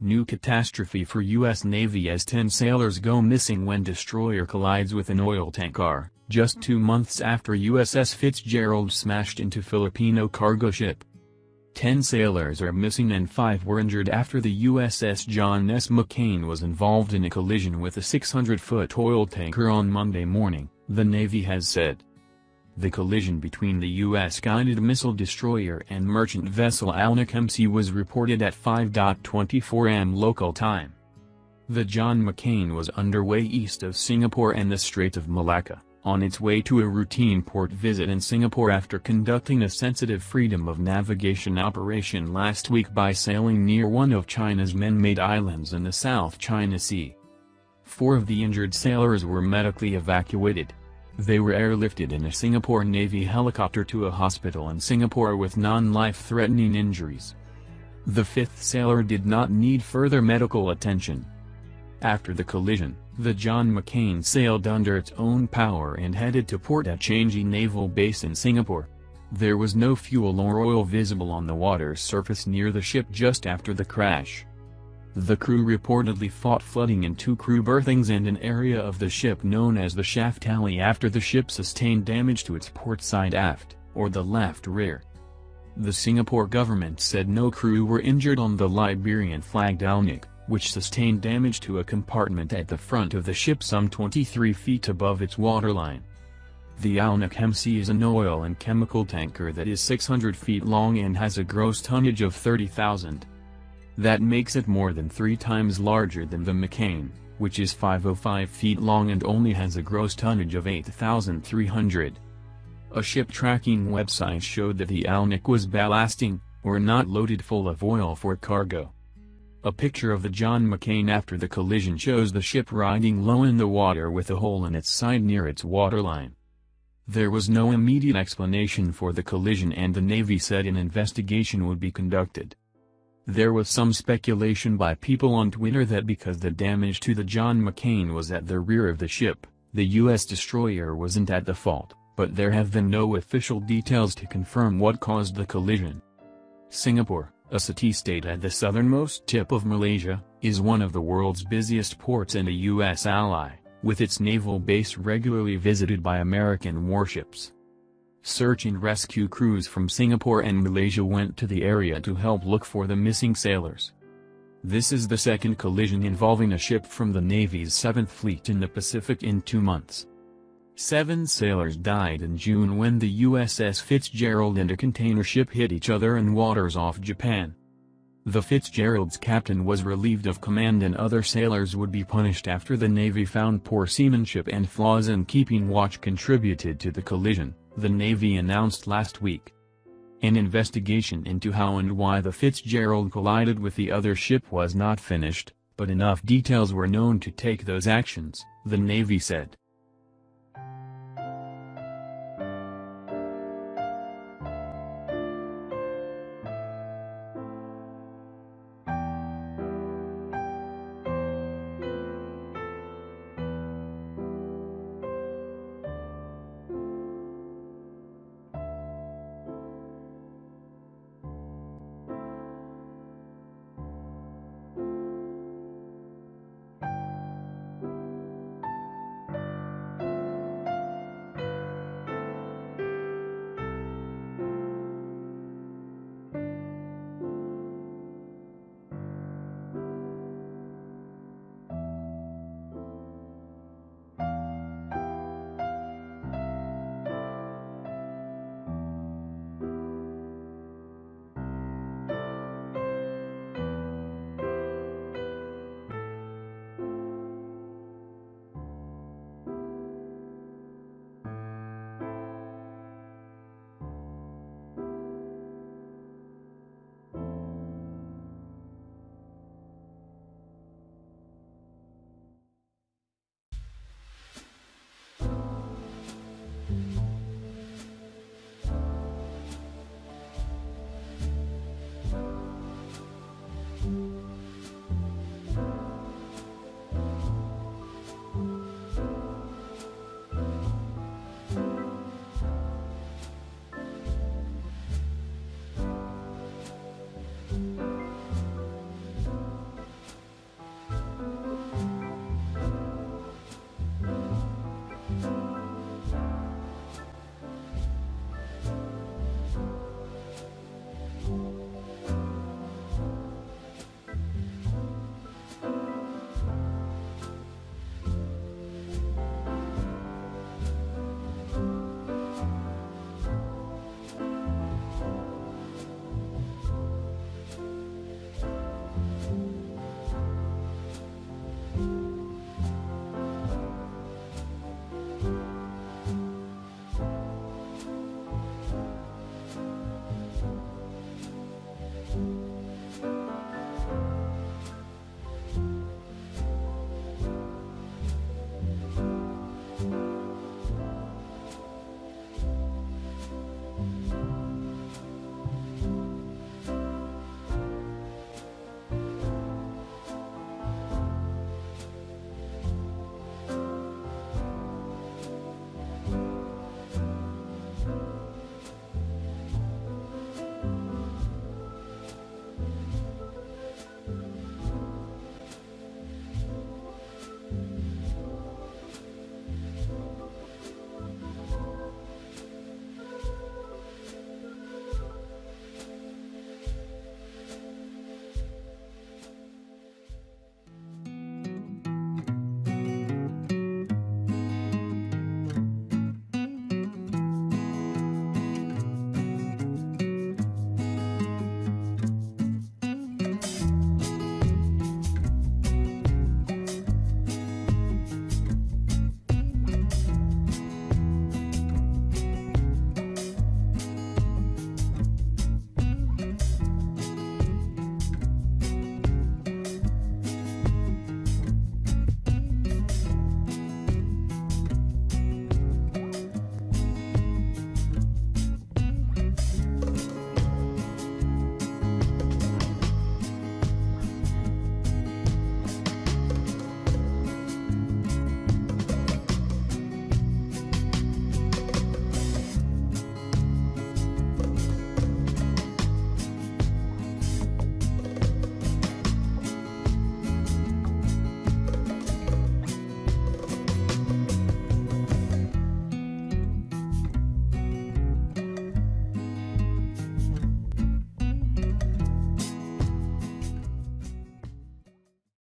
New catastrophe for U.S. Navy as 10 sailors go missing when destroyer collides with an oil tanker, just 2 months after USS Fitzgerald smashed into Filipino cargo ship. 10 sailors are missing and 5 were injured after the USS John S McCain was involved in a collision with a 600-foot oil tanker on Monday morning, the Navy has said. The collision between the U.S. guided missile destroyer and merchant vessel Alnic MC was reported at 5:24 am local time. The John McCain was underway east of Singapore and the Strait of Malacca, on its way to a routine port visit in Singapore after conducting a sensitive freedom of navigation operation last week by sailing near one of China's man-made islands in the South China Sea. 4 of the injured sailors were medically evacuated. They were airlifted in a Singapore Navy helicopter to a hospital in Singapore with non-life-threatening injuries. The 5th sailor did not need further medical attention. After the collision, the John McCain sailed under its own power and headed to port at Changi Naval Base in Singapore. There was no fuel or oil visible on the water's surface near the ship just after the crash. The crew reportedly fought flooding in 2 crew berthings and an area of the ship known as the shaft alley after the ship sustained damage to its port side aft, or the left rear. The Singapore government said no crew were injured on the Liberian-flagged Alnic, which sustained damage to a compartment at the front of the ship some 23 feet above its waterline. The Alnic MC is an oil and chemical tanker that is 600 feet long and has a gross tonnage of 30,000. That makes it more than 3 times larger than the McCain, which is 505 feet long and only has a gross tonnage of 8,300. A ship tracking website showed that the Alnic was ballasting, or not loaded full of oil for cargo. A picture of the John McCain after the collision shows the ship riding low in the water with a hole in its side near its waterline. There was no immediate explanation for the collision and the Navy said an investigation would be conducted. There was some speculation by people on Twitter that because the damage to the John McCain was at the rear of the ship, the U.S. destroyer wasn't at the fault, but there have been no official details to confirm what caused the collision. Singapore, a city-state at the southernmost tip of Malaysia, is one of the world's busiest ports and a U.S. ally, with its naval base regularly visited by American warships. Search and rescue crews from Singapore and Malaysia went to the area to help look for the missing sailors. This is the second collision involving a ship from the Navy's 7th Fleet in the Pacific in 2 months. 7 sailors died in June when the USS Fitzgerald and a container ship hit each other in waters off Japan. The Fitzgerald's captain was relieved of command and other sailors would be punished after the Navy found poor seamanship and flaws in keeping watch contributed to the collision, the Navy announced last week. An investigation into how and why the Fitzgerald collided with the other ship was not finished, but enough details were known to take those actions, the Navy said.